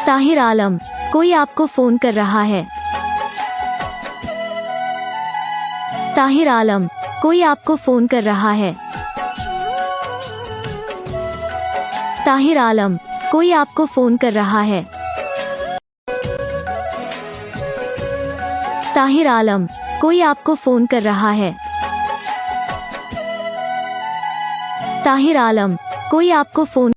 ताहिर आलम, कोई आपको फोन कर रहा है। ताहिर आलम, कोई आपको फोन कर रहा है। ताहिर आलम, कोई आपको फोन कर रहा है। ताहिर आलम, कोई आपको फोन कर रहा है। ताहिर आलम, कोई आपको फोन